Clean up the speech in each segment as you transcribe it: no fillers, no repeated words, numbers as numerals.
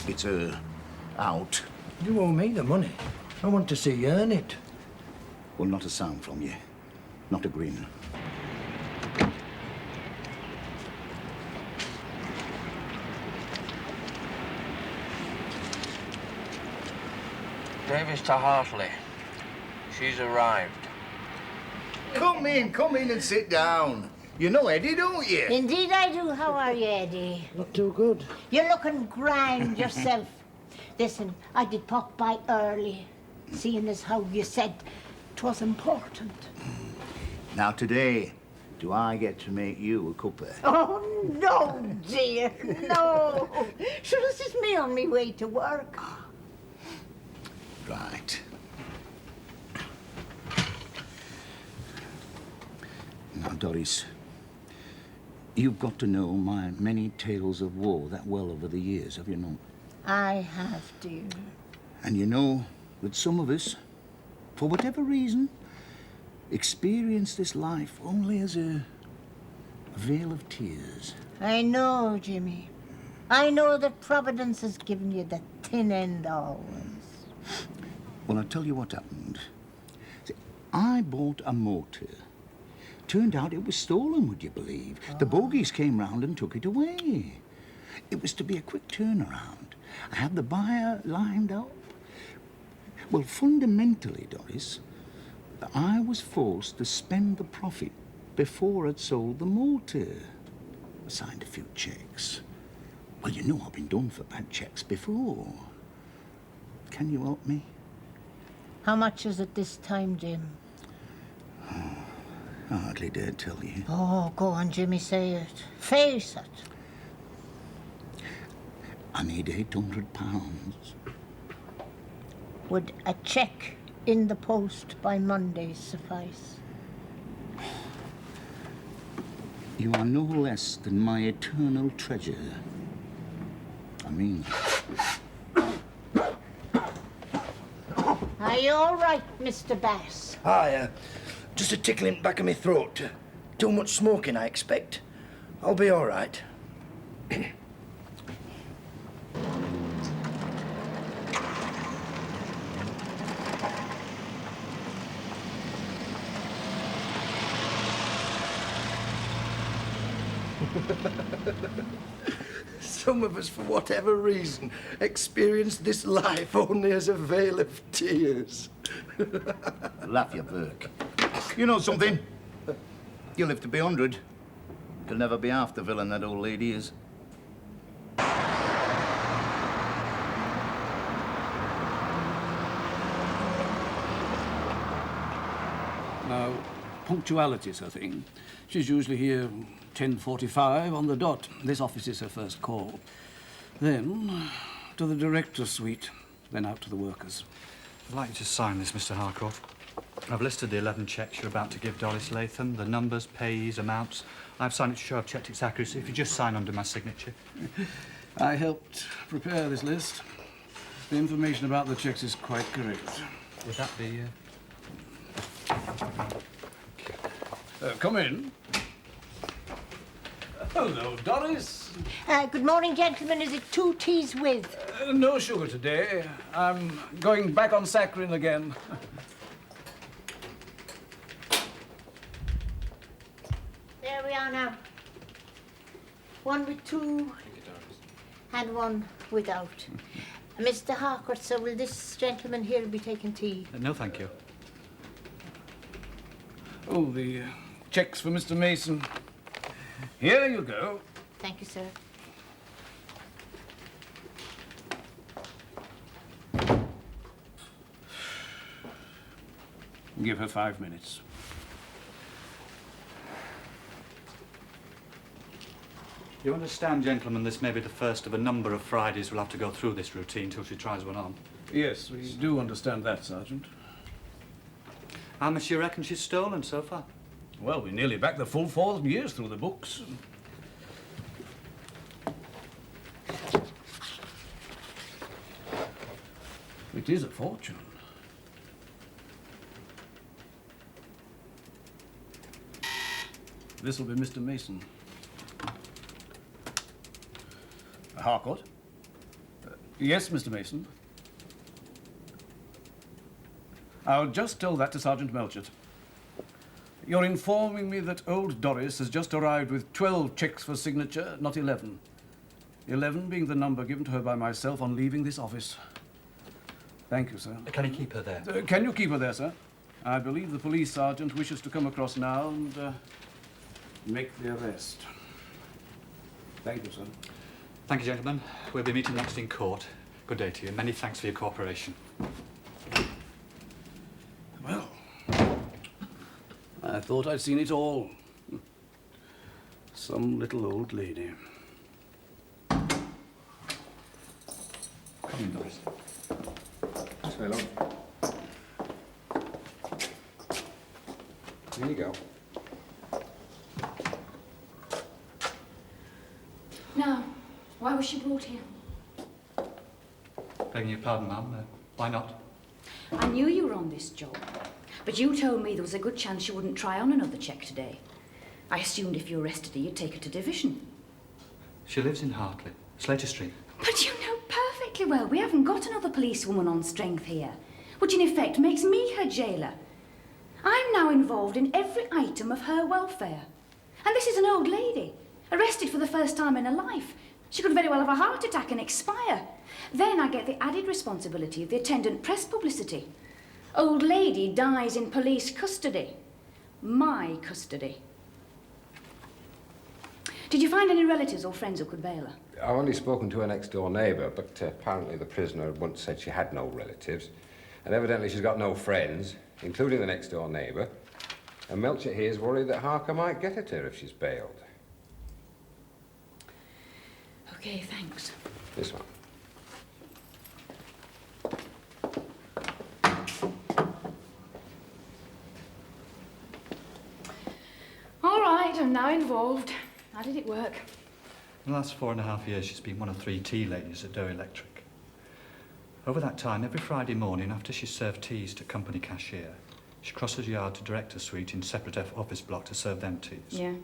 It's out. You owe me the money. I want to see you earn it. Well, not a sound from you. Not a grin. Davis to Hartley. She's arrived. Come in and sit down. You know Eddie, don't you? Indeed I do. How are you, Eddie? Not too good. You're looking grand yourself. Listen, I did pop by early, seeing as how you said 'twas important. Now today, do I get to make you a cuppa? Oh, no, dear, no. Sure, this is me on my way to work. Right. Now, Doris, you've got to know my many tales of woe that well over the years, have you not? I have, dear. And you know that some of us, for whatever reason, experience this life only as a veil of tears. I know, Jimmy. I know that Providence has given you the thin end always. Well, I'll tell you what happened. See, I bought a motor. Turned out it was stolen, would you believe? The bogies came round and took it away. It was to be a quick turnaround. I had the buyer lined up. Well, fundamentally, Doris, I was forced to spend the profit before I'd sold the motor. I signed a few cheques. Well, you know I've been done for bad cheques before. Can you help me? How much is it this time, Jim? I hardly dare tell you. Oh, go on, Jimmy, say it. Face it. I need £800. Would a cheque in the post by Monday suffice? You are no less than my eternal treasure. I mean, Are you all right, Mr. Bass? Hi, just a tickling back of my throat. Too much smoking, I expect. I'll be all right. Some of us, for whatever reason, experience this life only as a veil of tears. laugh your Burke. You know something? You'll live to be 100. You'll never be half the villain that old lady is. Now, punctuality's her thing. She's usually here 10:45 on the dot. This office is her first call. Then to the director's suite, then out to the workers. I'd like you to sign this, Mr. Harcourt. I've listed the 11 cheques you're about to give Doris Latham, the numbers, payees, amounts. I've signed it to show I've checked its accuracy. If you just sign under my signature. I helped prepare this list. The information about the cheques is quite correct. Would that be... Come in. Hello, Doris. Good morning, gentlemen. Is it 2 teas with? No sugar today. I'm going back on saccharin again. There we are now. One with 2 and one without. Mr. Harcourt, so will this gentleman here be taking tea? No, thank you. Oh, the cheques for Mr. Mason. Here you go. Thank you, sir. Give her 5 minutes. You understand, gentlemen, this may be the first of a number of Fridays we'll have to go through this routine till she tries one on. Yes, we do understand that, Sergeant. How much do you reckon she's stolen so far? Well, we nearly backed the full 4 years through the books. It is a fortune. This will be Mr. Mason. Harcourt. Yes, Mr. Mason. I'll just tell that to Sergeant Melchett. You're informing me that old Doris has just arrived with 12 cheques for signature, not 11. 11 being the number given to her by myself on leaving this office. Thank you, sir. Can you keep her there? Can you keep her there, sir? I believe the police sergeant wishes to come across now and make the arrest. Thank you, sir. Thank you, gentlemen. We'll be meeting next in court. Good day to you. Many thanks for your cooperation. Well, I thought I'd seen it all. Some little old lady. Come in, Doris. So long. Here you go. Now, why was she brought here? Begging your pardon, ma'am. Why not? I knew you were on this job, but you told me there was a good chance you wouldn't try on another cheque today. I assumed if you arrested her, you'd take her to division. She lives in Hartley, Slater Street. But you know perfectly well we haven't got another policewoman on strength here, which in effect makes me her jailer. I'm now involved in every item of her welfare. And this is an old lady, arrested for the first time in her life. She could very well have a heart attack and expire. Then I get the added responsibility of the attendant press publicity. Old lady dies in police custody. My custody. Did you find any relatives or friends who could bail her? I've only spoken to her next-door neighbour, but apparently the prisoner once said she had no relatives. And evidently she's got no friends, including the next-door neighbour. And Melchett here's worried that Harker might get at her if she's bailed. Okay, thanks. This one. All right, I'm now involved. How did it work? In the last 4.5 years, she's been one of 3 tea ladies at Doe Electric. Over that time, every Friday morning, after she served teas to company cashier, she crosses yard to director's suite in separate office block to serve them teas. Yeah.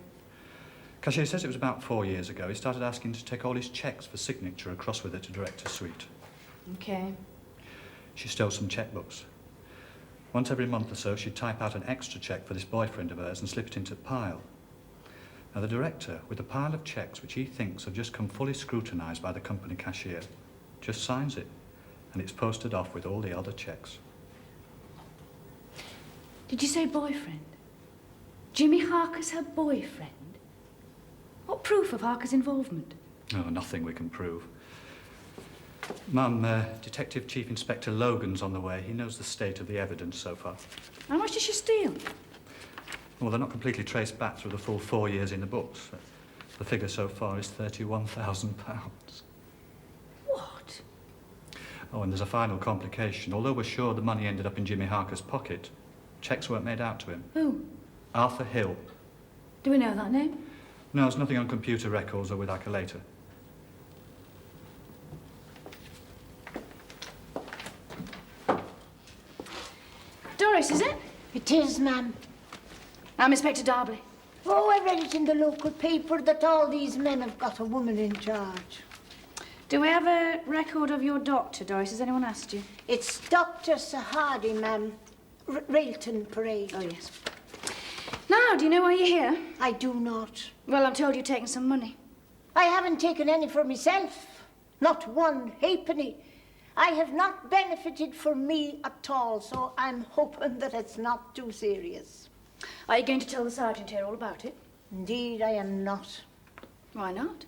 Cashier says it was about 4 years ago he started asking to take all his cheques for signature across with her to director's suite. Okay. She stole some chequebooks. Once every month or so, she'd type out an extra cheque for this boyfriend of hers and slip it into a pile. Now, the director, with a pile of cheques which he thinks have just come fully scrutinised by the company cashier, just signs it, and it's posted off with all the other cheques. Did you say boyfriend? Jimmy Harker's her boyfriend? What proof of Harker's involvement? Oh, nothing we can prove. Ma'am, Detective Chief Inspector Logan's on the way. He knows the state of the evidence so far. How much did she steal? Well, they're not completely traced back through the full 4 years in the books. The figure so far is £31,000. What? Oh, and there's a final complication. Although we're sure the money ended up in Jimmy Harker's pocket, cheques weren't made out to him. Who? Arthur Hill. Do we know that name? No, there's nothing on computer records or with our collator. Doris, is it? It is, ma'am. I'm Inspector Darby. Oh, I read it in the local paper that all these men have got a woman in charge. Do we have a record of your doctor, Doris? Has anyone asked you? It's Dr. Sahadi, ma'am. Railton Parade. Oh, yes. Now, do you know why you're here? I do not. Well, I'm told you've taken some money. I haven't taken any for myself. Not one halfpenny. I have not benefited for me at all, so I'm hoping that it's not too serious. Are you going to tell the sergeant here all about it? Indeed, I am not. Why not?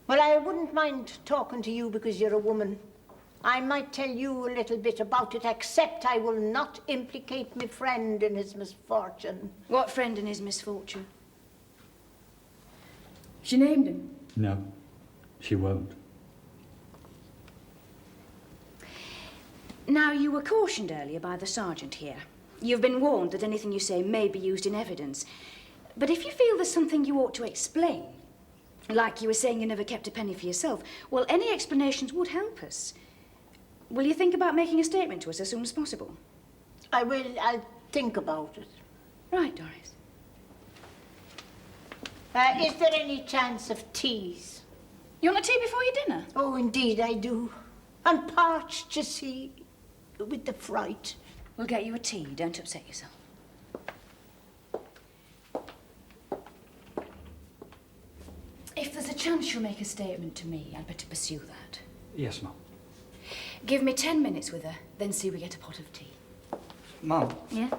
Well, I wouldn't mind talking to you because you're a woman. I might tell you a little bit about it, except I will not implicate my friend in his misfortune. What friend in his misfortune? She named him. No, she won't. Now, you were cautioned earlier by the sergeant here. You've been warned that anything you say may be used in evidence. But if you feel there's something you ought to explain, like you were saying you never kept a penny for yourself, well, any explanations would help us. Will you think about making a statement to us as soon as possible? I will. I'll think about it. Right, Doris. Is there any chance of teas? You want a tea before your dinner? Oh, indeed I do. And parched, you see, with the fright. We'll get you a tea. Don't upset yourself. If there's a chance you'll make a statement to me, I'd better pursue that. Yes, Mum. Give me 10 minutes with her, then see we get a pot of tea. Mum, Yeah?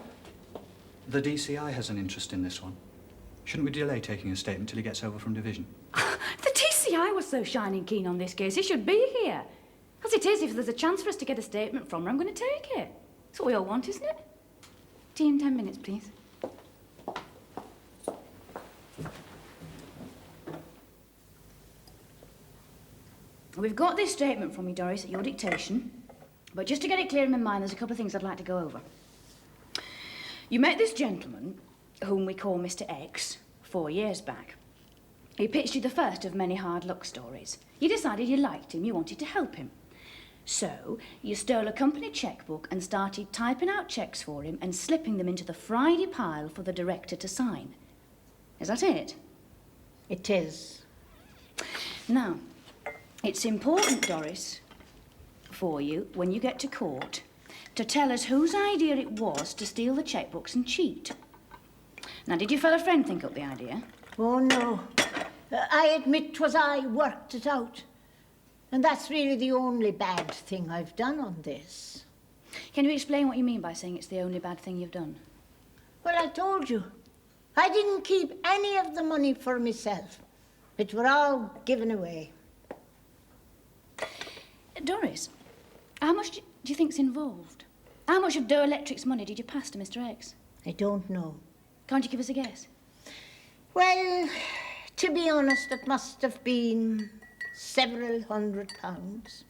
the DCI has an interest in this one. Shouldn't we delay taking a statement till he gets over from division? The DCI was so shining keen on this case, he should be here. As it is, if there's a chance for us to get a statement from her, I'm going to take it. That's what we all want, isn't it? Tea in 10 minutes, please. We've got this statement from you, Doris, at your dictation. But just to get it clear in my mind, there's a couple of things I'd like to go over. You met this gentleman, whom we call Mr. X, 4 years back. He pitched you the first of many hard luck stories. You decided you liked him, you wanted to help him. So, you stole a company checkbook and started typing out checks for him and slipping them into the Friday pile for the director to sign. Is that it? It is. Now, it's important, Doris, for you, when you get to court, to tell us whose idea it was to steal the checkbooks and cheat. Now, did your fellow friend think up the idea? Oh, no. I admit 'twas I worked it out. And that's really the only bad thing I've done on this. Can you explain what you mean by saying it's the only bad thing you've done? Well, I told you. I didn't keep any of the money for myself. It were all given away. Doris, how much do you think's involved? How much of Doe Electric's money did you pass to Mr. X? I don't know. Can't you give us a guess? Well, to be honest, it must have been several £100s.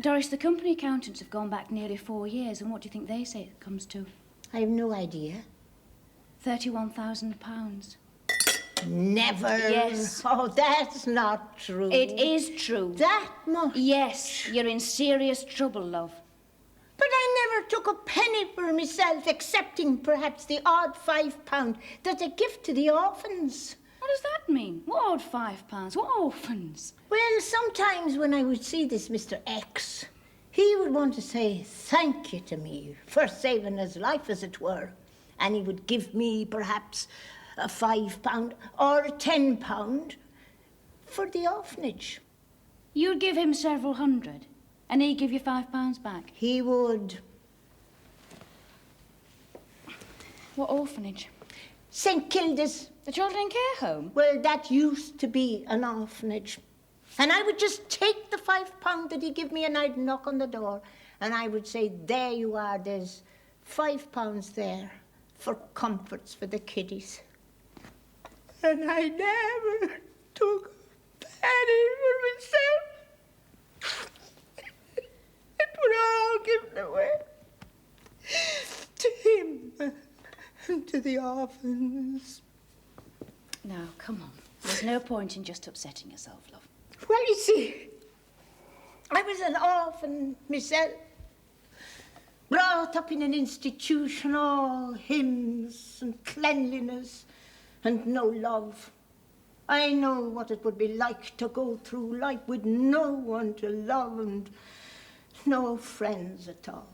Doris, the company accountants have gone back nearly 4 years, and what do you think they say it comes to? I have no idea. £31,000. Never. Yes. Oh, that's not true. It is true. That much? Yes, you're in serious trouble, love. But I never took a penny for myself, excepting perhaps the odd £5 that I give to the orphans. What does that mean? What odd £5? What orphans? Well, sometimes when I would see this Mr. X, he would want to say thank you to me for saving his life, as it were. And he would give me perhaps a £5 or a £10 for the orphanage. You'd give him several hundred, and he'd give you £5 back. He would. What orphanage? St. Kilda's. The children in care home? Well, that used to be an orphanage. And I would just take the £5 that he'd give me, and I'd knock on the door, and I would say, there you are, there's £5 there for comforts for the kiddies. And I never took a penny for myself. It was all given away to him and to the orphans. Now, come on. There's no point in just upsetting yourself, love. Well, you see, I was an orphan myself, brought up in an institution, all hymns and cleanliness and no love. I know what it would be like to go through life with no one to love and no friends at all.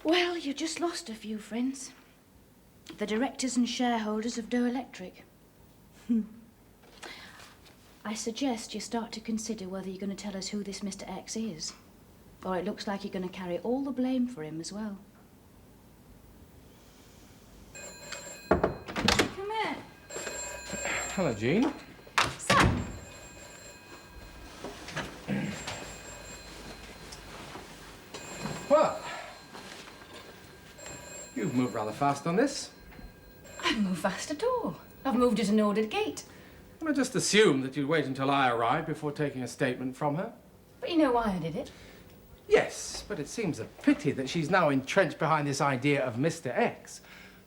Well, you just lost a few friends. The directors and shareholders of Doe Electric. I suggest you start to consider whether you're going to tell us who this Mr. X is. Or it looks like you're going to carry all the blame for him as well. Come here. Hello, Jean. Sam. Well, you've moved rather fast on this. I haven't moved fast at all. I've moved at an ordered gait. I just assumed that you'd wait until I arrived before taking a statement from her. But you know why I did it? Yes, but it seems a pity that she's now entrenched behind this idea of Mr. X.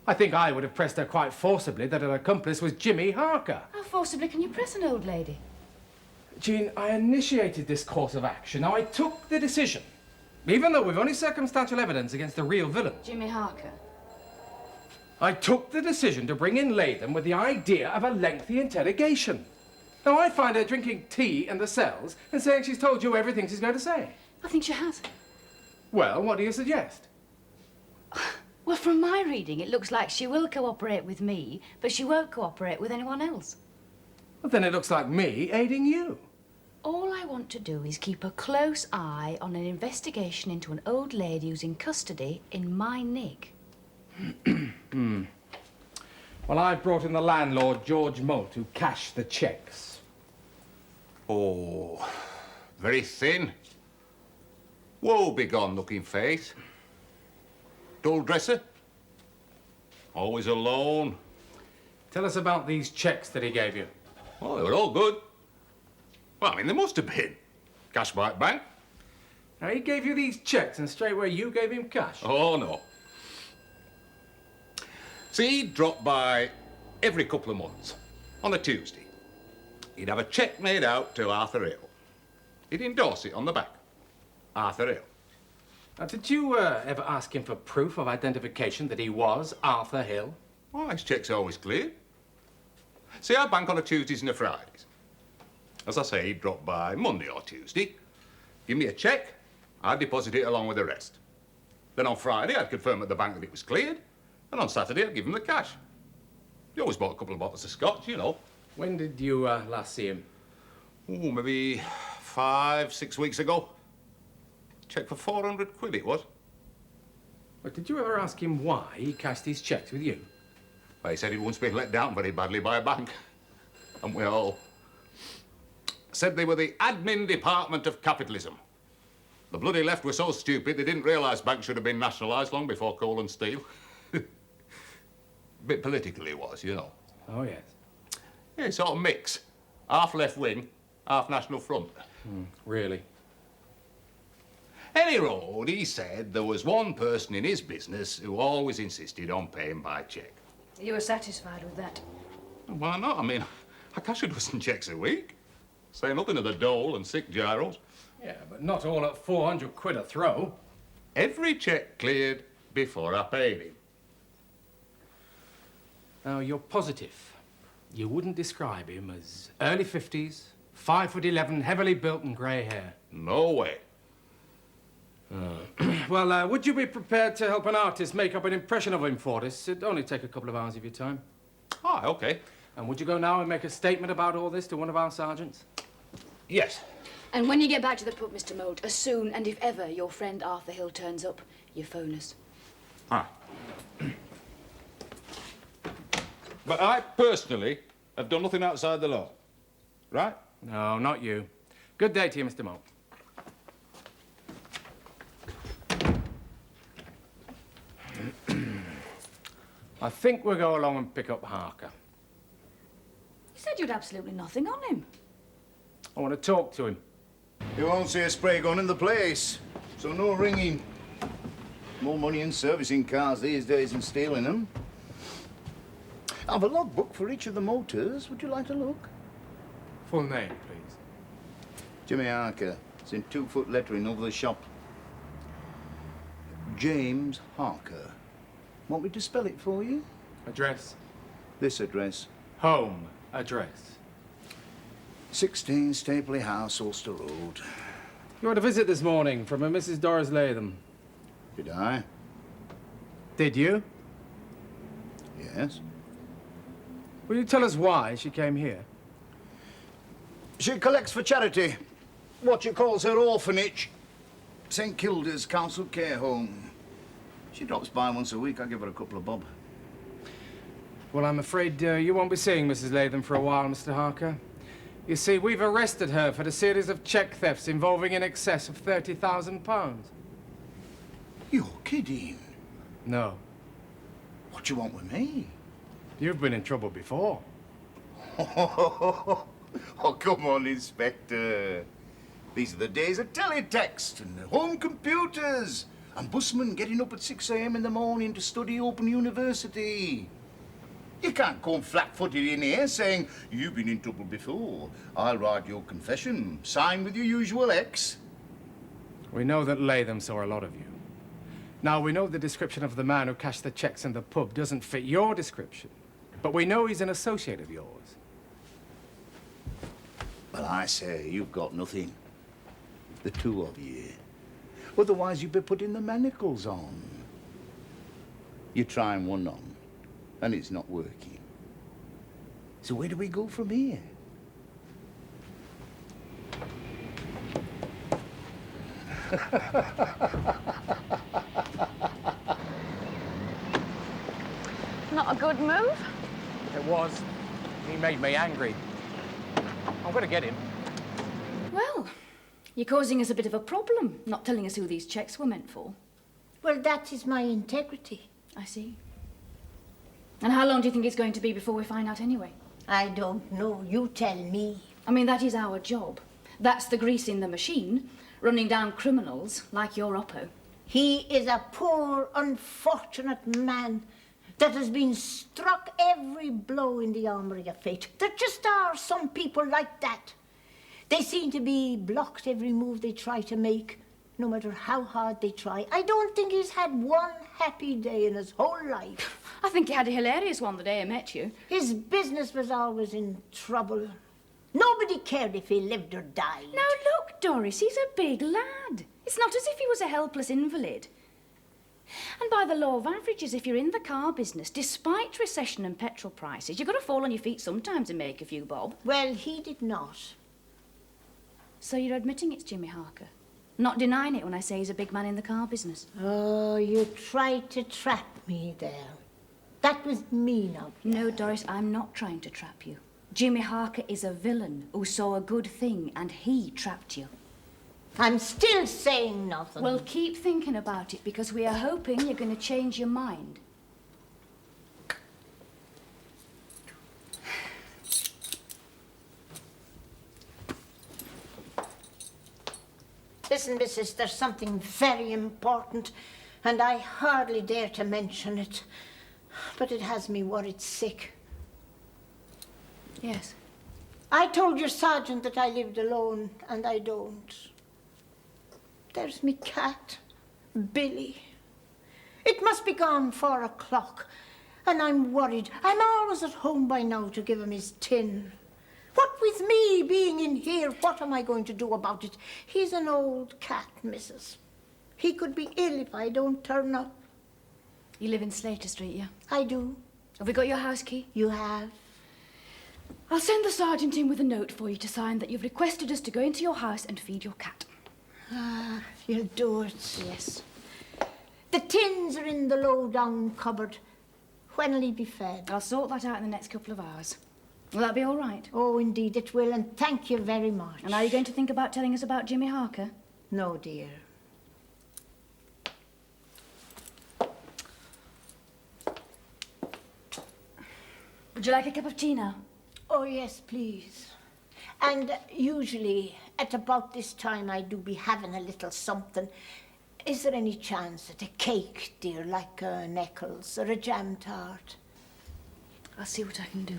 I think I would have pressed her quite forcibly that her accomplice was Jimmy Harker. How forcibly can you press an old lady? Jean, I initiated this course of action. Now, I took the decision, even though we've only circumstantial evidence against the real villain. Jimmy Harker. I took the decision to bring in Latham with the idea of a lengthy interrogation. Now, I find her drinking tea in the cells and saying she's told you everything she's going to say. I think she has. Well, what do you suggest? Well, from my reading, it looks like she will cooperate with me, but she won't cooperate with anyone else. Well, then it looks like me aiding you. All I want to do is keep a close eye on an investigation into an old lady who's in custody in my nig. Well, I've brought in the landlord, George Moult, who cashed the cheques. Oh, very thin. Woe begone looking face. Dull dresser. Always alone. Tell us about these cheques that he gave you. Oh, they were all good. Well, I mean, they must have been. Cash by bank. Now, he gave you these cheques and straight away you gave him cash. Oh, no. See, he'd drop by every couple of months on a Tuesday. He'd have a cheque made out to Arthur Hill. He'd endorse it on the back. Arthur Hill. Now, did you ever ask him for proof of identification that he was Arthur Hill? Oh, his cheque's always clear. See, I bank on a Tuesdays and a Fridays. As I say, he'd drop by Monday or Tuesday, give me a cheque, I'd deposit it along with the rest. Then on Friday, I'd confirm at the bank that it was cleared, and on Saturday, I'd give him the cash. He always bought a couple of bottles of scotch, you know. When did you last see him? Oh, maybe 5, 6 weeks ago. Cheque for 400 quid it was. But did you ever ask him why he cashed his cheques with you? Well, he said he once been let down very badly by a bank. And we all said they were the admin department of capitalism. The bloody left were so stupid they didn't realise banks should have been nationalised long before coal and steel. Bit political he was, you know. Oh, yes. Yeah, sort of mix. Half left wing, half National Front. Really? Any road, he said there was one person in his business who always insisted on paying by cheque. You were satisfied with that? Why not? I mean, I cash a dozen cheques a week. Say nothing of the dole and sick gyros. Yeah, but not all at 400 quid a throw. Every cheque cleared before I paid him. Now, you're positive you wouldn't describe him as early 50s, 5'11", heavily built and grey hair? No way. Well, would you be prepared to help an artist make up an impression of him for us? It'd only take a couple of hours of your time. Oh, OK. And would you go now and make a statement about all this to one of our sergeants? Yes. And when you get back to the pub, Mr. Moult, as soon and if ever your friend Arthur Hill turns up, you phone us. Ah. But I personally have done nothing outside the law. Right? No, not you. Good day to you, Mr. Moult. I think we'll go along and pick up Harker. You said you'd absolutely nothing on him. I want to talk to him. You won't see a spray gun in the place, so no ringing. More money in servicing cars these days than stealing them. I have a logbook for each of the motors. Would you like to look? Full name, please. Jimmy Harker. It's in 2-foot lettering over the shop. James Harker. Want me to spell it for you? Address? This address. Home address. 16 Stapley House, Ulster Road. You had a visit this morning from a Mrs. Doris Latham. Did I? Did you? Yes. Will you tell us why she came here? She collects for charity. What she calls her orphanage. St. Kilda's Council Care Home. She drops by once a week. I give her a couple of bob. Well, I'm afraid you won't be seeing Mrs. Latham for a while, Mr. Harker. You see, we've arrested her for a series of cheque thefts involving in excess of £30,000. You're kidding. No. What do you want with me? You've been in trouble before. Oh, come on, Inspector. These are the days of teletext and home computers and busmen getting up at 6 a.m. in the morning to study Open University. You can't come flat-footed in here saying, you've been in trouble before. I'll write your confession. Sign with your usual X. We know that Latham saw a lot of you. Now, we know the description of the man who cashed the cheques in the pub doesn't fit your description, but we know he's an associate of yours. Well, I say, you've got nothing. The two of you. Otherwise, you'd be putting the manacles on. You're trying one on, and it's not working. So where do we go from here? Not a good move? It was. He made me angry. I'm going to get him. Well, you're causing us a bit of a problem, not telling us who these cheques were meant for. Well, that is my integrity. I see. And how long do you think it's going to be before we find out anyway? I don't know. You tell me. I mean, that is our job. That's the grease in the machine, running down criminals like your Oppo. He is a poor, unfortunate man that has been struck every blow in the armoury of fate. There just are some people like that. They seem to be blocked every move they try to make, no matter how hard they try. I don't think he's had one happy day in his whole life. I think he had a hilarious one the day I met you. His business was always in trouble. Nobody cared if he lived or died. Now look, Doris, he's a big lad. It's not as if he was a helpless invalid. And by the law of averages, if you're in the car business, despite recession and petrol prices, you've got to fall on your feet sometimes and make a few bob. Well, he did not. So you're admitting it's Jimmy Harker? Not denying it when I say he's a big man in the car business? Oh, you tried to trap me there. That was mean of you. No, Doris, I'm not trying to trap you. Jimmy Harker is a villain who saw a good thing and he trapped you. I'm still saying nothing. Well, keep thinking about it because we are hoping you're going to change your mind. Listen, missus, there's something very important, and I hardly dare to mention it, but it has me worried sick. Yes. I told your sergeant that I lived alone, and I don't. There's me cat, Billy. It must be gone 4 o'clock, and I'm worried. I'm always at home by now to give him his tin. What with me being in here, what am I going to do about it? He's an old cat, missus. He could be ill if I don't turn up. You live in Slater Street, yeah? I do. Have we got your house key? You have. I'll send the sergeant in with a note for you to sign that you've requested us to go into your house and feed your cat. Ah, you'll do it. Yes. The tins are in the low-down cupboard. When'll he be fed? I'll sort that out in the next couple of hours. Will that be all right? Oh, indeed it will, and thank you very much. And are you going to think about telling us about Jimmy Harker? No, dear. Would you like a cup of tea now? Oh, yes, please. And usually at about this time I do be having a little something. Is there any chance at a cake, dear, like an Eccles or a jam tart? I'll see what I can do.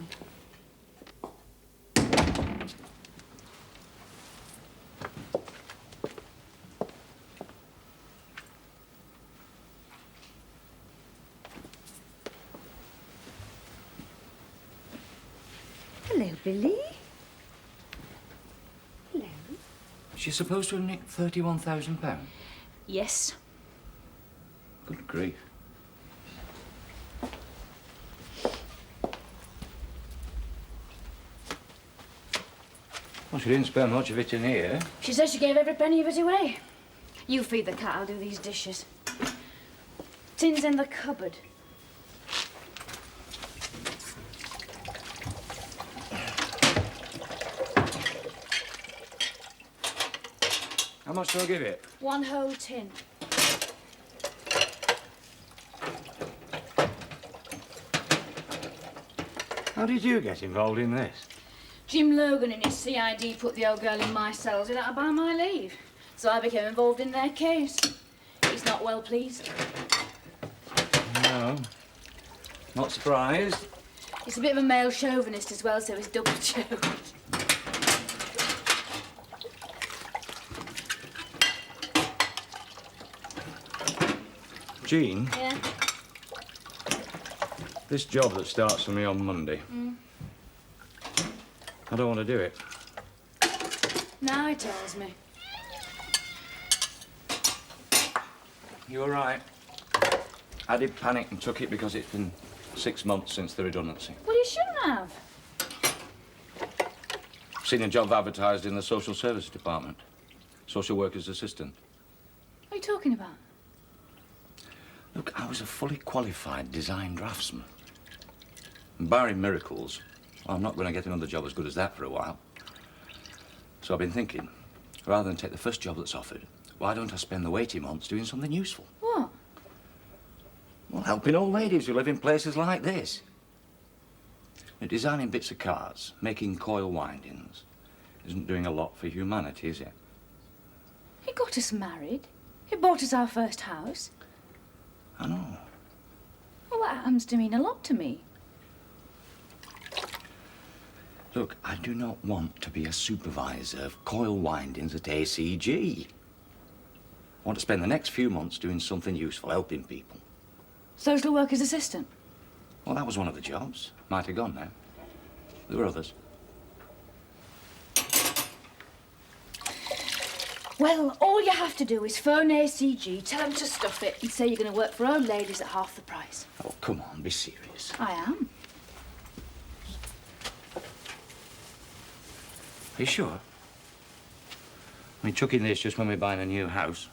Hello, Billy. Hello. She's supposed to have nicked £31,000. Yes. Good grief. Well, she didn't spend much of it in here. She says she gave every penny of it away. You feed the cat, I'll do these dishes. Tin's in the cupboard. How much do I give it? 1 whole tin. How did you get involved in this? Jim Logan and his CID put the old girl in my cells without by my leave. So I became involved in their case. He's not well pleased. No. Not surprised. He's a bit of a male chauvinist as well, so he's double choked. Jean, Yeah? this job that starts for me on Monday, I don't want to do it. Now he tells me. You were right. I did panic and took it because it's been 6 months since the redundancy. Well, you shouldn't have. I've seen a job advertised in the social services department. Social worker's assistant. What are you talking about? Look, I was a fully qualified design draftsman. And barring miracles, I'm not going to get another job as good as that for a while. So I've been thinking, rather than take the first job that's offered, why don't I spend the waiting months doing something useful? What? Well, helping old ladies who live in places like this. Designing bits of cars, making coil windings, isn't doing a lot for humanity, is it? He got us married. He bought us our first house. I know. Well, that happens to mean a lot to me. Look, I do not want to be a supervisor of coil windings at ACG. I want to spend the next few months doing something useful, helping people. Social worker's assistant. Well, that was one of the jobs. Might have gone now. There were others. Well, all you have to do is phone ACG, tell them to stuff it, and say you're going to work for old ladies at half the price. Oh, come on, be serious. I am. Are you sure? I mean, chucking this just when we're buying a new house.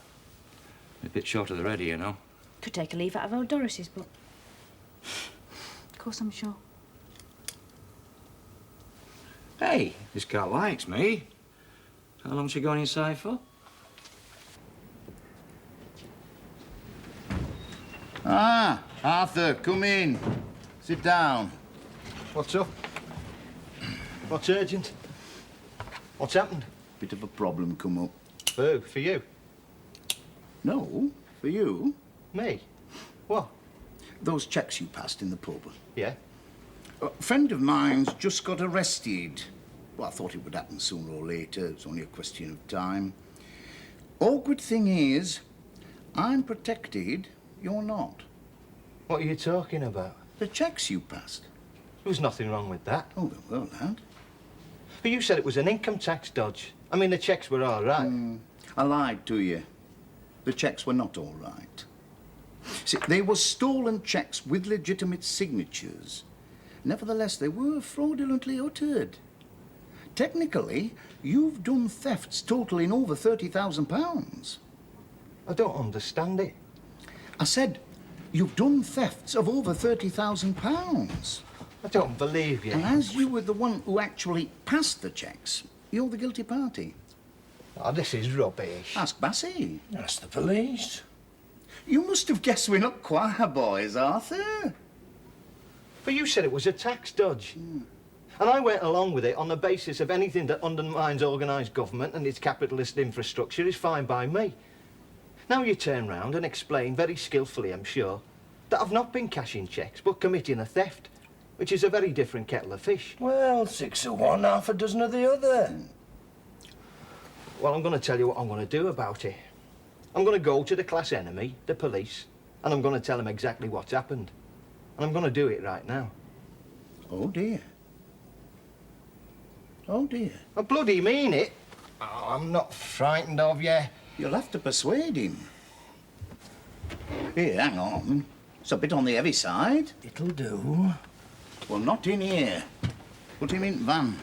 A bit short of the ready, you know. Could take a leave out of old Doris's, but... Of course I'm sure. Hey, this car likes me. How long's she going inside for? Ah, Arthur, come in. Sit down. What's up? What's urgent? What's happened? Bit of a problem come up. Who? For you? No, for you. Me? What? Those checks you passed in the pub. Yeah? A friend of mine's just got arrested. Well, I thought it would happen sooner or later. It's only a question of time. Awkward thing is, I'm protected, you're not. What are you talking about? The checks you passed. There was nothing wrong with that. Oh, well, lad. But you said it was an income tax dodge. I mean, the checks were all right. I lied to you. The checks were not all right. See, they were stolen checks with legitimate signatures. Nevertheless, they were fraudulently uttered. Technically, you've done thefts totaling over £30,000. I don't understand it. I said, you've done thefts of over £30,000. I don't believe you. And as you were the one who actually passed the checks, you're the guilty party. Oh, this is rubbish. Ask Bassey. That's the police. You must have guessed we're not choir boys, Arthur. But you said it was a tax dodge. And I went along with it on the basis of anything that undermines organised government and its capitalist infrastructure is fine by me. Now you turn round and explain, very skillfully I'm sure, that I've not been cashing cheques but committing a theft, which is a very different kettle of fish. Well, 6 of one, half a dozen of the other. Well, I'm going to tell you what I'm going to do about it. I'm going to go to the class enemy, the police, and I'm going to tell them exactly what's happened. And I'm going to do it right now. Oh, dear. Oh, dear. I bloody mean it. Oh, I'm not frightened of you. You'll have to persuade him. Here, hang on. It's a bit on the heavy side. It'll do. Well, not in here. Put him in van.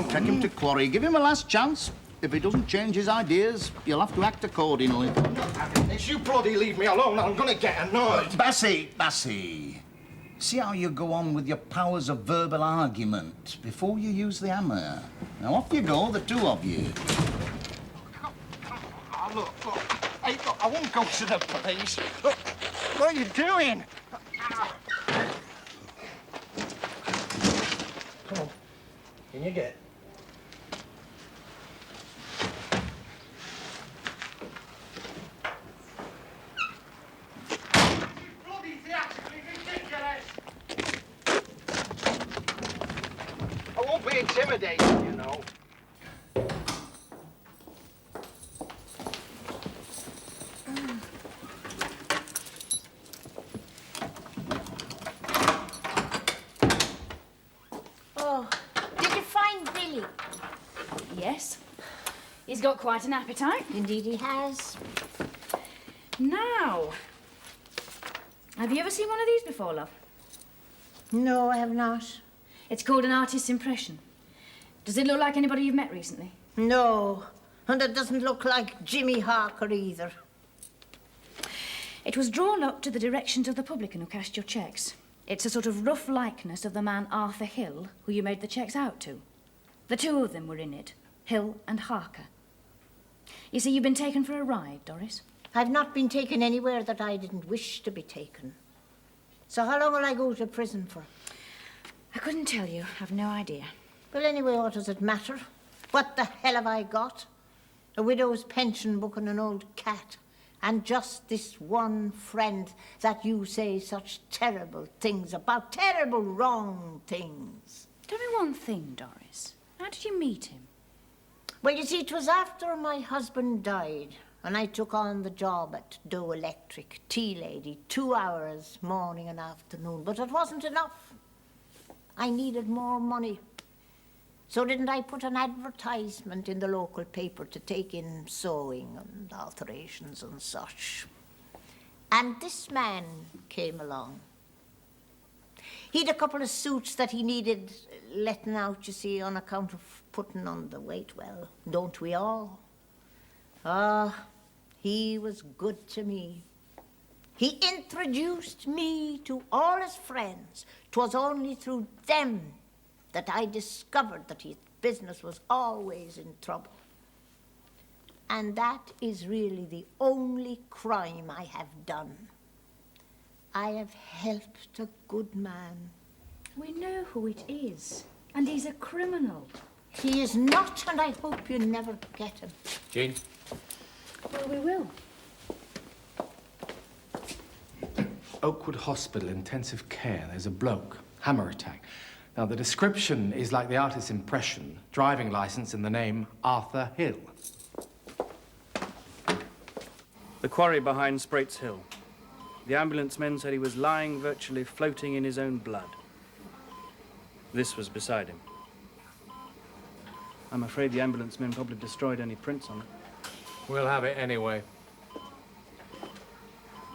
Take him to quarry. Give him a last chance. If he doesn't change his ideas, you'll have to act accordingly. If you bloody leave me alone, I'm going to get annoyed. Bassey. See how you go on with your powers of verbal argument before you use the hammer. Now, off you go, the two of you. Oh, look. Hey, look, I won't go to the police. Look, what are you doing? Come on. In you get. I won't be intimidated, you know. Oh, did you find the He's got quite an appetite. Indeed he has. Now, have you ever seen one of these before, love? No, I have not. It's called an artist's impression. Does it look like anybody you've met recently? No, and it doesn't look like Jimmy Harker either. It was drawn up to the directions of the publican who cashed your cheques. It's a sort of rough likeness of the man Arthur Hill, who you made the cheques out to. The two of them were in it, Hill and Harker. You see, you've been taken for a ride, Doris. I've not been taken anywhere that I didn't wish to be taken. So how long will I go to prison for? I couldn't tell you. I've no idea. Well, anyway, what does it matter? What the hell have I got? A widow's pension book and an old cat. And just this one friend that you say such terrible things about. Terrible, wrong things. Tell me one thing, Doris. How did you meet him? Well, you see, it was after my husband died, and I took on the job at Doe Electric, tea lady, 2 hours, morning and afternoon. But it wasn't enough. I needed more money. So didn't I put an advertisement in the local paper to take in sewing and alterations and such? And this man came along. He'd a couple of suits that he needed letting out, you see, on account of putting on the weight. Well, don't we all? Ah, he was good to me. He introduced me to all his friends. 'Twas only through them that I discovered that his business was always in trouble. And that is really the only crime I have done. I have helped a good man. We know who it is, and he's a criminal. He is not, and I hope you never get him. Jean? Well, we will. Oakwood Hospital, intensive care. There's a bloke. Hammer attack. Now, the description is like the artist's impression. Driving license and the name Arthur Hill. The quarry behind Sprates Hill. The ambulance men said he was lying virtually floating in his own blood. This was beside him. I'm afraid the ambulance men probably destroyed any prints on it. We'll have it anyway.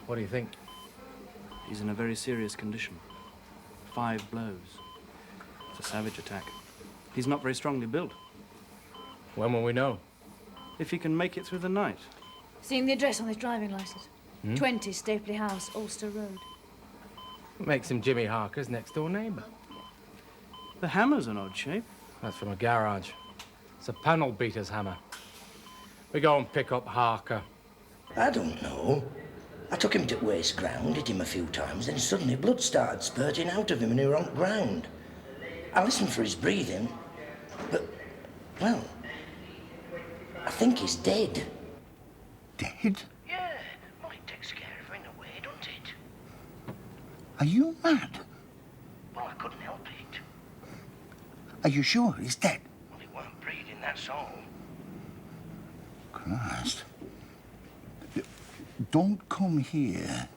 What do you think? He's in a very serious condition. 5 blows. It's a savage attack. He's not very strongly built. When will we know? If he can make it through the night. Seen the address on his driving licence? 20 Stapley House, Ulster Road. Makes him Jimmy Harker's next-door neighbour. The hammer's an odd shape. That's from a garage. It's a panel beater's hammer. We go and pick up Harker. I don't know. I took him to waste ground, hit him a few times, then suddenly blood started spurting out of him and he were on ground. I listened for his breathing, but, well, I think he's dead. Dead? Yeah, well, it takes care of him in a way, doesn't it? Are you mad? Well, I couldn't help it. Are you sure he's dead? Well, he weren't breathing, that's all. Christ. Don't come here.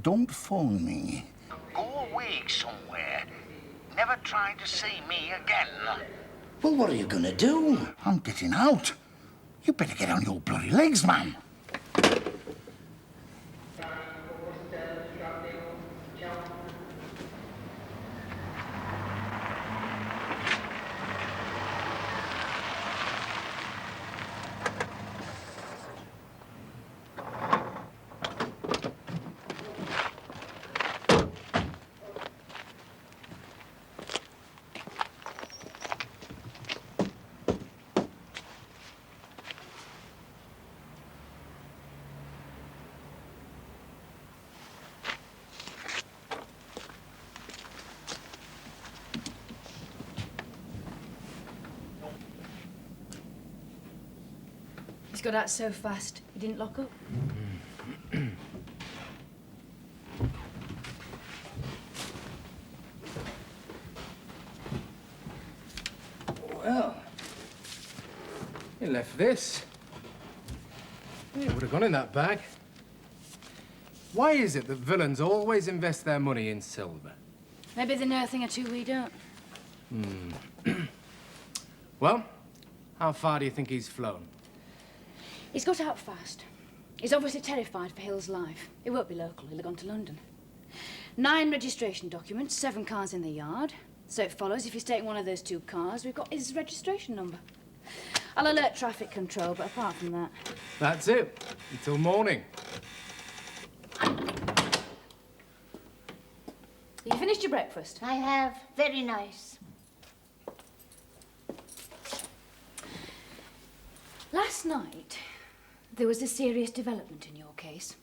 Don't phone me. Go away somewhere. Never try to see me again. Well, what are you gonna do? I'm getting out. You better get on your bloody legs, man. He's got out so fast, he didn't lock up. Well, he left this. It would have gone in that bag. Why is it that villains always invest their money in silver? Maybe they know a thing or two we don't. Well, How far do you think he's flown? He's got out fast. He's obviously terrified for Hill's life. He won't be local, he'll have gone to London. 9 registration documents, 7 cars in the yard. So it follows if he's taking one of those 2 cars, we've got his registration number. I'll alert traffic control, but apart from that... That's it. Until morning. You finished your breakfast? I have. Very nice. Last night, there was a serious development in your case.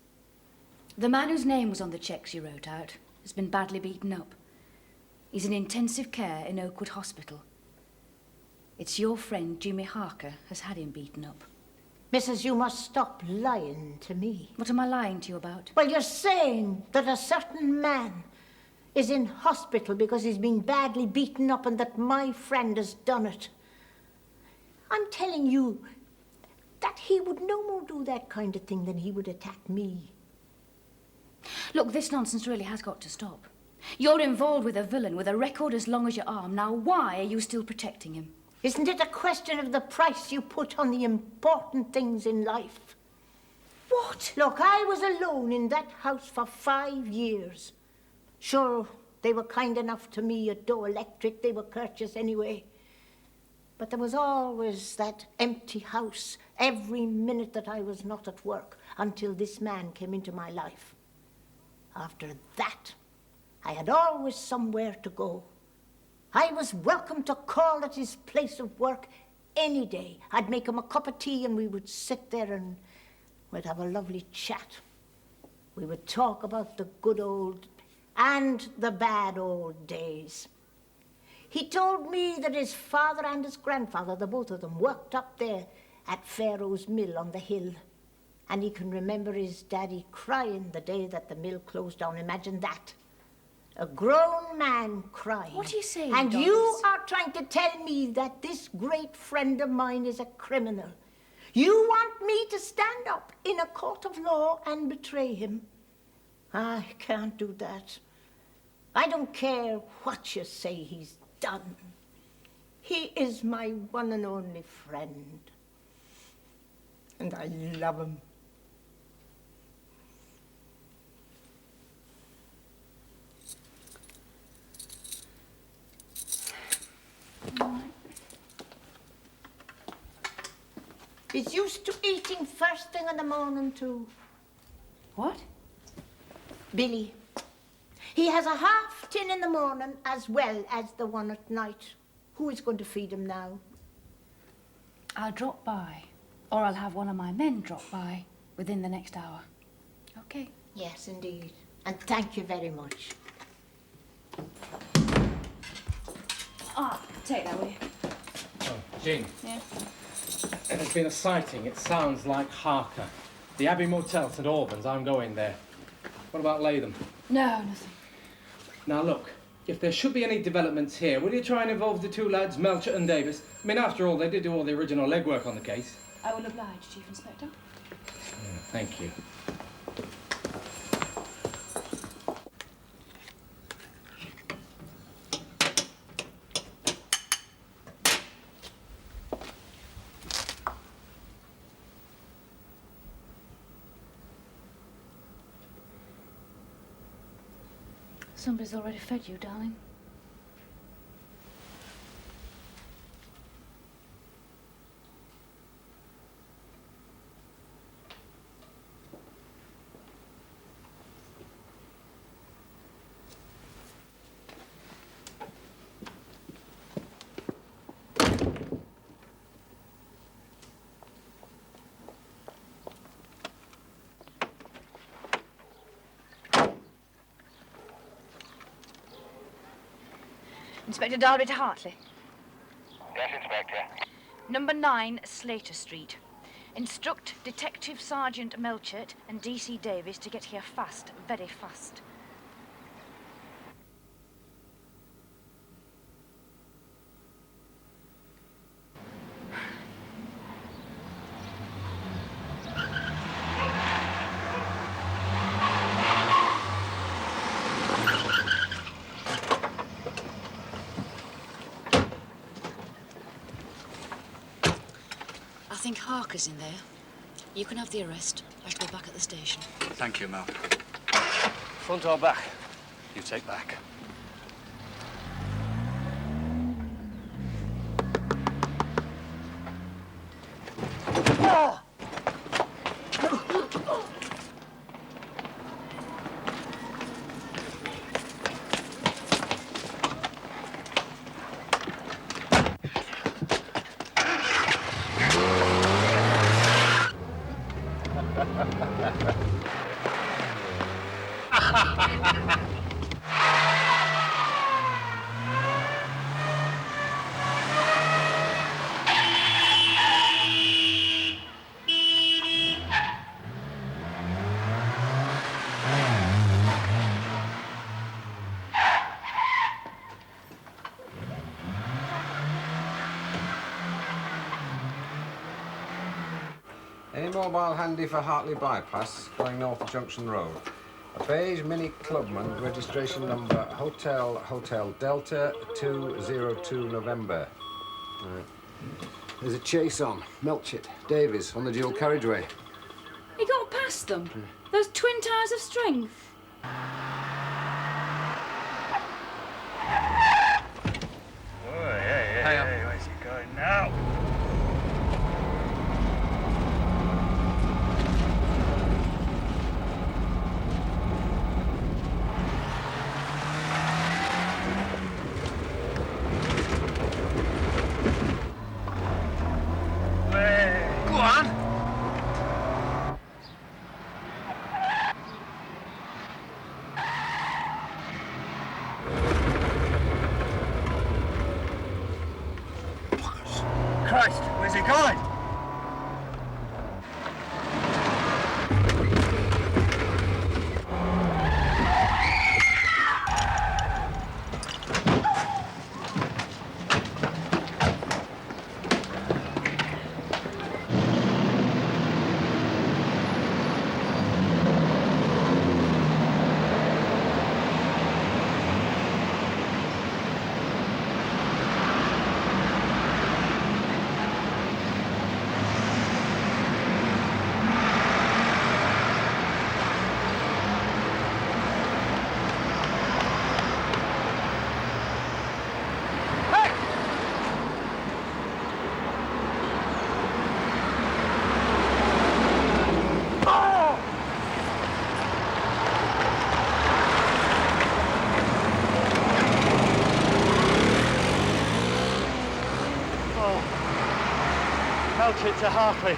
The man whose name was on the cheques you wrote out has been badly beaten up. He's in intensive care in Oakwood Hospital. It's your friend, Jimmy Harker, has had him beaten up. Mrs., you must stop lying to me. What am I lying to you about? Well, you're saying that a certain man is in hospital because he's been badly beaten up and that my friend has done it. I'm telling you that he would no more do that kind of thing than he would attack me. Look, this nonsense really has got to stop. You're involved with a villain with a record as long as your arm. Now, why are you still protecting him? Isn't it a question of the price you put on the important things in life? What? Look, I was alone in that house for 5 years. Sure, they were kind enough to me at Doe Electric. They were courteous anyway. But there was always that empty house every minute that I was not at work until this man came into my life. After that, I had always somewhere to go. I was welcome to call at his place of work any day. I'd make him a cup of tea and we would sit there and we'd have a lovely chat. We would talk about the good old and the bad old days. He told me that his father and his grandfather, the both of them, worked up there at Pharaoh's Mill on the hill. And he can remember his daddy crying the day that the mill closed down. Imagine that. A grown man crying. What are you saying, And Doris? you are trying to tell me that this great friend of mine is a criminal. You want me to stand up in a court of law and betray him? I can't do that. I don't care what you say he's done. He is my one and only friend. And I love him. He's used to eating first thing in the morning, too. What? Billy. He has a half tin in the morning as well as the one at night. Who is going to feed him now? I'll drop by, or I'll have one of my men drop by within the next hour. Okay? Yes, indeed. And thank you very much. Ah, take that, will you? Oh, Jean. Yeah? There's been a sighting. It sounds like Harker. The Abbey Motel, St Albans. I'm going there. What about Latham? No, nothing. Now, look, if there should be any developments here, will you try and involve the 2 lads, Melchett and Davis? I mean, after all, they did do all the original legwork on the case. I will oblige, Chief Inspector. Yeah, thank you. Somebody's already fed you, darling. Inspector Darby to Hartley. Yes, Inspector. Number 9, Slater Street. Instruct Detective Sergeant Melchett and DC Davis to get here fast, very fast. think Harker's in there. You can have the arrest. I shall be back at the station. Thank you, Mel. Front or back? You take back. Any mobile handy for Hartley Bypass, going north of Junction Road? A beige Mini Clubman, registration number Hotel Delta 202 November. Right. There's a chase on. Melchett, Davies, on the dual carriageway. He got past them. Those twin towers of strength. Oh, hey, where's he going now? Go on. Christ, where's he going? Melchett to Hartley.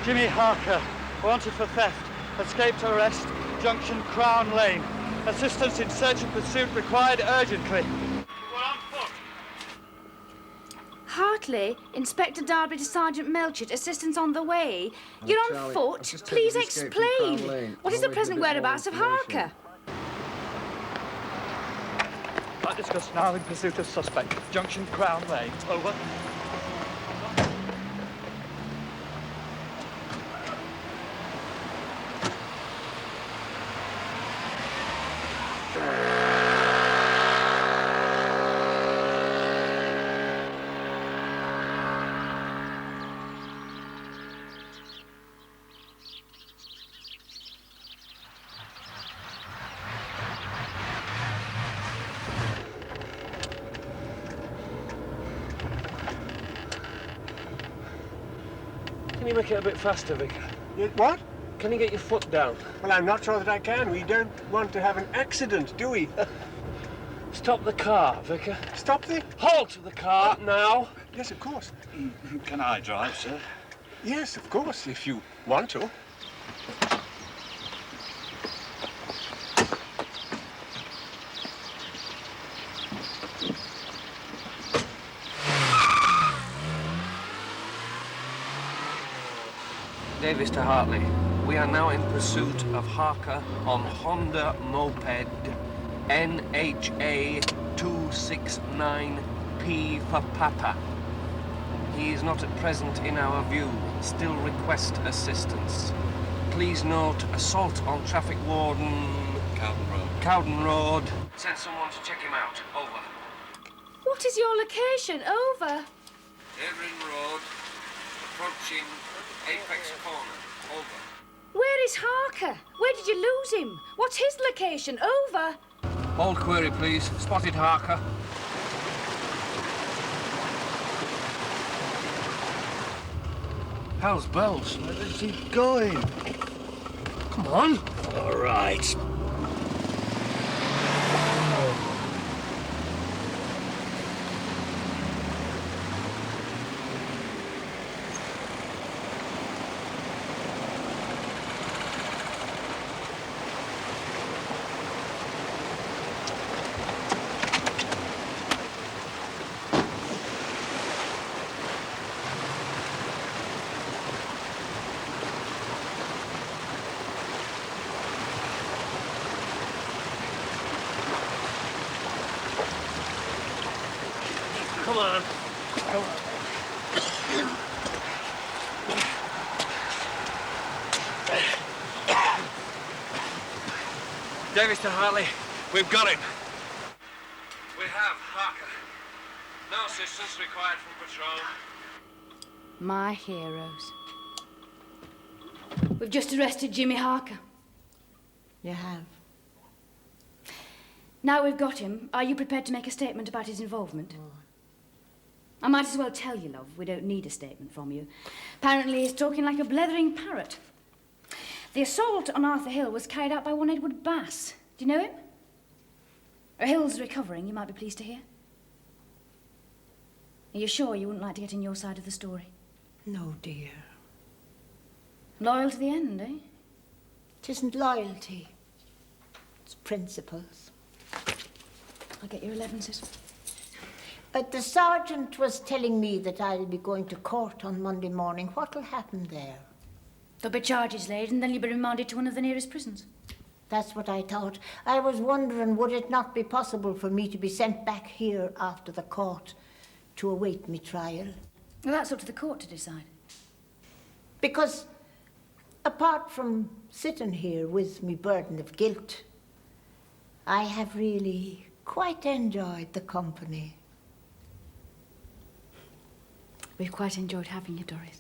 Jimmy Harker, wanted for theft. Escaped arrest, Junction Crown Lane. Assistance in search and pursuit required urgently. Hartley, Inspector Darby to Sergeant Melchett, assistance on the way. You're on Charlie, I've foot. just Please taken the escape from Crown explain. Lane. What is the Always present a bit more whereabouts of information. Harker? Not discussed now in pursuit of suspect. Junction Crown Lane. Over. Can you make it a bit faster, Vicar? What? Can you get your foot down? Well, I'm not sure that I can. We don't want to have an accident, do we? Stop the car, Vicar. Stop the... Halt the car now. Yes, of course. Can I drive, sir? Yes, of course, if you want to. Davies to Hartley. We are now in pursuit of Harker on Honda moped NHA 269P for Papa. He is not at present in our view. Still request assistance. Please note assault on traffic warden... Cowden Road. Send someone to check him out. Over. What is your location? Over. Averin Road. approaching Apex Corner. Over. Where is Harker? Where did you lose him? What's his location? Over. Hold query, please. Spotted Harker. Hell's bells. Where is he going? Come on. All right. Come on. Come on. Davis to Hartley. We've got him. We have Harker. No assistance required from patrol. My heroes. We've just arrested Jimmy Harker. You have. Now we've got him, are you prepared to make a statement about his involvement? I might as well tell you, love, we don't need a statement from you. Apparently he's talking like a blethering parrot. The assault on Arthur Hill was carried out by one Edward Bass. Do you know him? Hill's recovering, you might be pleased to hear. Are you sure you wouldn't like to get in your side of the story? No, dear. Loyal to the end, eh? It isn't loyalty. It's principles. I'll get your 11, sis. But the sergeant was telling me that I'll be going to court on Monday morning. What'll happen there? There'll be charges laid, and then you'll be remanded to one of the nearest prisons. That's what I thought. I was wondering, would it not be possible for me to be sent back here after the court to await me trial? Well, that's up to the court to decide. Because apart from sitting here with me burden of guilt, I have really quite enjoyed the company. We've quite enjoyed having you, Doris.